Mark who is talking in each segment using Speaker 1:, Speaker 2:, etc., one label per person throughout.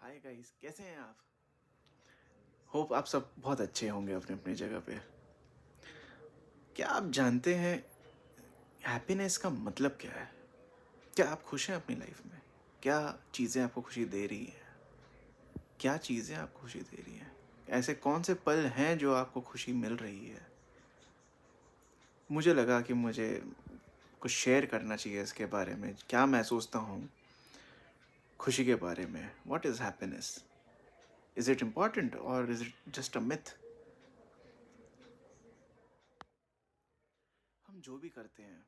Speaker 1: Hi guys, कैसे हैं आप? होप आप सब बहुत अच्छे होंगे अपने अपनी जगह पे। क्या आप जानते हैं हैप्पीनेस का मतलब क्या है? क्या आप खुश हैं अपनी लाइफ में? क्या चीज़ें आपको खुशी दे रही हैं? क्या चीज़ें आपको खुशी दे रही हैं? ऐसे कौन से पल हैं जो आपको खुशी मिल रही है? मुझे लगा कि मुझे कुछ शेयर करना चाहिए इसके बारे में। क्या मैं सोचता हूँ खुशी के बारे में? What is happiness? Is it important और is it just a myth? हम जो भी करते हैं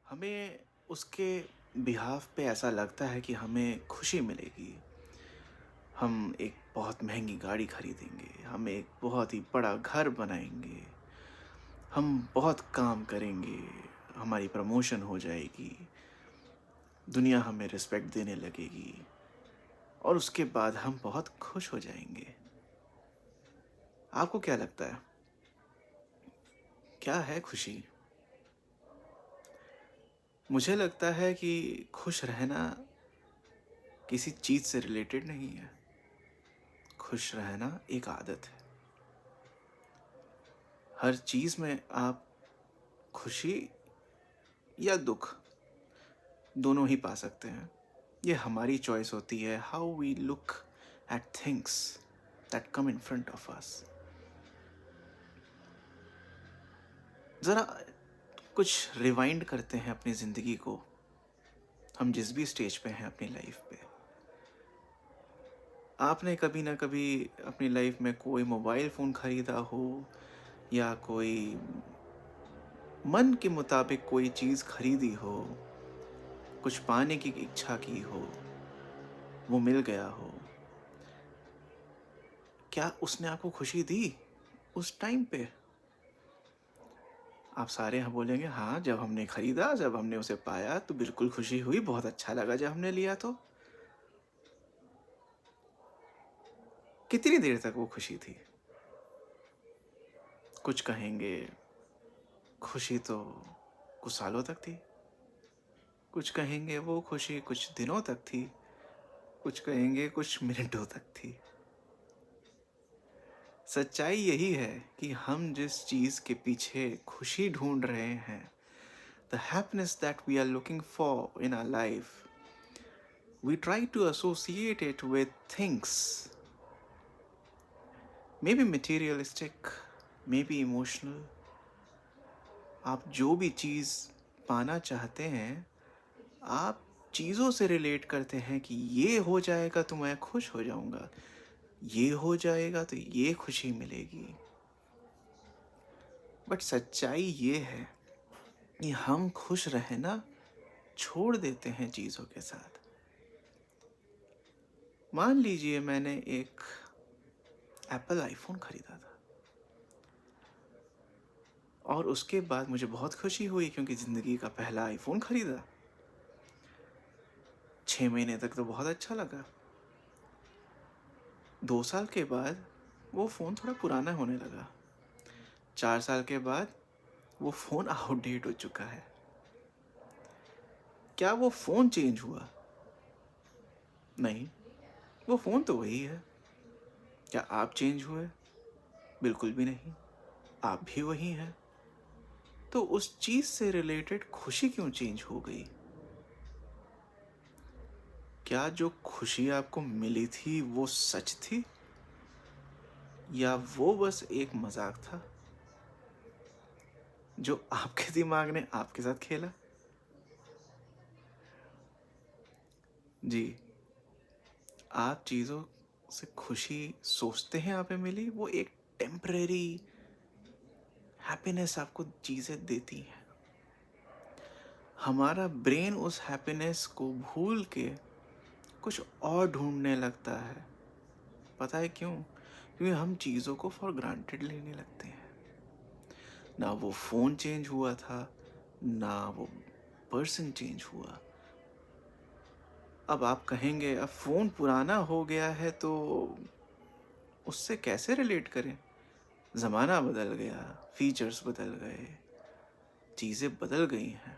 Speaker 1: हमें उसके बिहाफ पे ऐसा लगता है कि हमें खुशी मिलेगी। हम एक बहुत महंगी गाड़ी खरीदेंगे, हम एक बहुत ही बड़ा घर बनाएंगे, हम बहुत काम करेंगे, हमारी प्रमोशन हो जाएगी, दुनिया हमें रिस्पेक्ट देने लगेगी और उसके बाद हम बहुत खुश हो जाएंगे। आपको क्या लगता है, क्या है खुशी? मुझे लगता है कि खुश रहना किसी चीज़ से रिलेटेड नहीं है। खुश रहना एक आदत है। हर चीज़ में आप खुशी या दुख दोनों ही पा सकते हैं। ये हमारी चॉइस होती है, how we look at things that come in front of us. ज़रा कुछ रिवाइंड करते हैं अपनी ज़िंदगी को। हम जिस भी स्टेज पे हैं अपनी लाइफ पे, आपने कभी ना कभी अपनी लाइफ में कोई मोबाइल फ़ोन ख़रीदा हो या कोई मन के मुताबिक कोई चीज़ खरीदी हो, कुछ पाने की इच्छा की हो, वो मिल गया हो। क्या उसने आपको खुशी दी उस टाइम पे? आप सारे यहाँ बोलेंगे हाँ, जब हमने खरीदा, जब हमने उसे पाया तो बिल्कुल खुशी हुई, बहुत अच्छा लगा जब हमने लिया तो। कितनी देर तक वो खुशी थी? कुछ कहेंगे खुशी तो कुछ सालों तक थी, कुछ कहेंगे वो खुशी कुछ दिनों तक थी, कुछ कहेंगे कुछ मिनटों तक थी। सच्चाई यही है कि हम जिस चीज़ के पीछे खुशी ढूंढ रहे हैं, the happiness that we are looking for in our life, we try to associate it with things, maybe materialistic, maybe emotional. आप जो भी चीज़ पाना चाहते हैं, आप चीज़ों से रिलेट करते हैं कि ये हो जाएगा तो मैं खुश हो जाऊंगा, ये हो जाएगा तो ये खुशी मिलेगी। बट सच्चाई ये है कि हम खुश रहना छोड़ देते हैं चीज़ों के साथ। मान लीजिए मैंने एक एप्पल आईफोन खरीदा था और उसके बाद मुझे बहुत खुशी हुई क्योंकि ज़िंदगी का पहला आईफोन खरीदा। 6 महीने तक तो बहुत अच्छा लगा। 2 साल के बाद वो फ़ोन थोड़ा पुराना होने लगा। 4 साल के बाद वो फ़ोन आउटडेट हो चुका है। क्या वो फ़ोन चेंज हुआ? नहीं, वो फ़ोन तो वही है। क्या आप चेंज हुए? बिल्कुल भी नहीं, आप भी वही हैं। तो उस चीज़ से रिलेटेड खुशी क्यों चेंज हो गई? क्या जो खुशी आपको मिली थी वो सच थी या वो बस एक मजाक था जो आपके दिमाग ने आपके साथ खेला? जी, आप चीज़ों से खुशी सोचते हैं आप मिली, वो एक टेम्परेरी हैप्पीनेस आपको चीज़ें देती हैं। हमारा ब्रेन उस हैप्पीनेस को भूल के कुछ और ढूंढने लगता है। पता है क्यों? क्योंकि हम चीज़ों को फॉर ग्रांटेड लेने लगते हैं। ना वो फ़ोन चेंज हुआ था, ना वो पर्सन चेंज हुआ। अब आप कहेंगे अब फ़ोन पुराना हो गया है तो उससे कैसे रिलेट करें? ज़माना बदल गया, फीचर्स बदल गए, चीज़ें बदल गई हैं,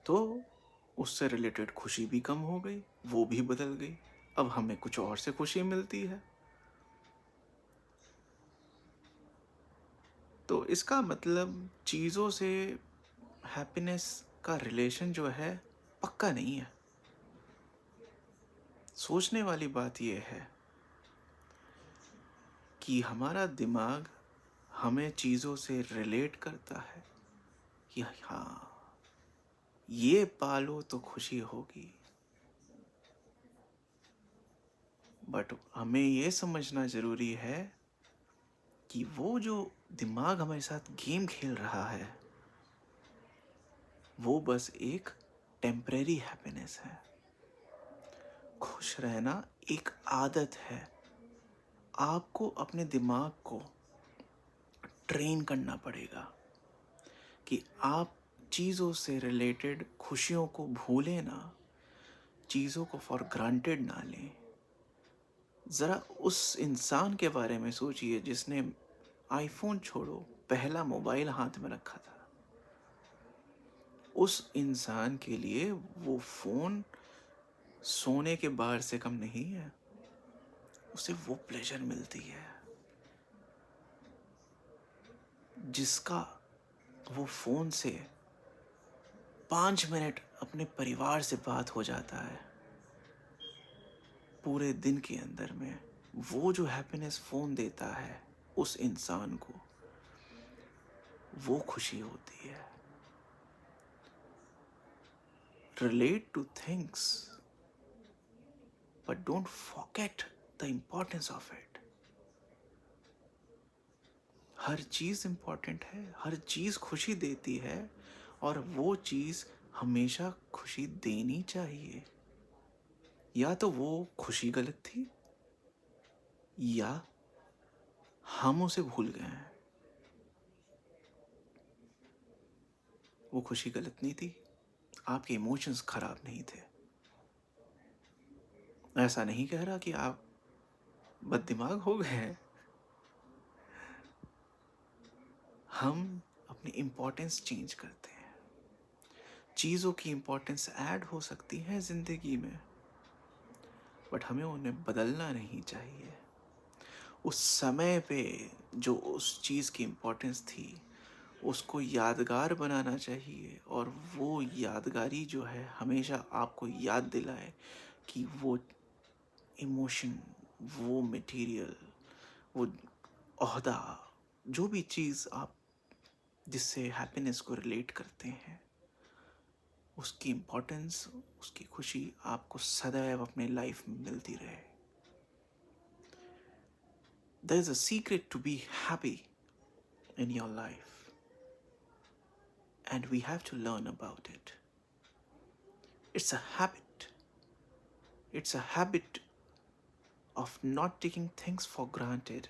Speaker 1: तो उससे रिलेटेड खुशी भी कम हो गई, वो भी बदल गई। अब हमें कुछ और से खुशी मिलती है। तो इसका मतलब चीज़ों से हैप्पीनेस का रिलेशन जो है पक्का नहीं है। सोचने वाली बात यह है कि हमारा दिमाग हमें चीज़ों से रिलेट करता है कि हाँ, ये पालो तो खुशी होगी। बट हमें ये समझना ज़रूरी है कि वो जो दिमाग हमारे साथ गेम खेल रहा है वो बस एक टेम्परेरी हैप्पीनेस है। खुश रहना एक आदत है। आपको अपने दिमाग को ट्रेन करना पड़ेगा कि आप चीज़ों से रिलेटेड खुशियों को भूलें ना, चीज़ों को फॉर ग्रांटेड ना लें। ज़रा उस इंसान के बारे में सोचिए जिसने आईफोन छोड़ो पहला मोबाइल हाथ में रखा था। उस इंसान के लिए वो फ़ोन सोने के बार से कम नहीं है। उसे वो प्लेजर मिलती है जिसका वो फ़ोन से 5 मिनट अपने परिवार से बात हो जाता है पूरे दिन के अंदर में। वो जो हैप्पीनेस फ़ोन देता है उस इंसान को, वो खुशी होती है। Relate two things but don't forget the importance of it. Her cheese important है, हर चीज़ खुशी देती है और वो चीज़ हमेशा खुशी देनी चाहिए। या तो वो खुशी गलत थी या हम उसे भूल गए हैं। वो खुशी गलत नहीं थी, आपके इमोशंस खराब नहीं थे। ऐसा नहीं कह रहा कि आप बददिमाग हो गए हैं। हम अपनी इम्पोर्टेंस चेंज करते हैं। चीज़ों की इम्पोर्टेंस ऐड हो सकती है ज़िंदगी में, बट हमें उन्हें बदलना नहीं चाहिए। उस समय पे जो उस चीज़ की इम्पोर्टेंस थी उसको यादगार बनाना चाहिए और वो यादगारी जो है हमेशा आपको याद दिलाए कि वो इमोशन, वो मटेरियल, वो ओहदा, जो भी चीज़ आप जिससे हैप्पीनेस को रिलेट करते हैं, उसकी इम्पोर्टेंस, उसकी खुशी आपको सदैव अपने लाइफ में मिलती रहे। There is a secret to be happy in your life, and we have to learn about it. It's a habit. It's a habit of not taking things for granted,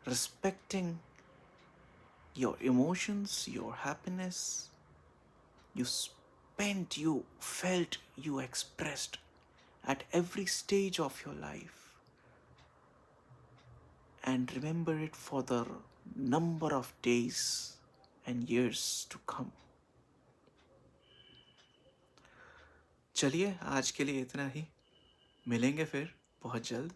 Speaker 1: respecting your emotions, your happiness. You spent, you felt, you expressed at every stage of your life, and remember it for the number of days and years to come. चलिए आज के लिए इतना ही। मिलेंगे फिर बहुत जल्द।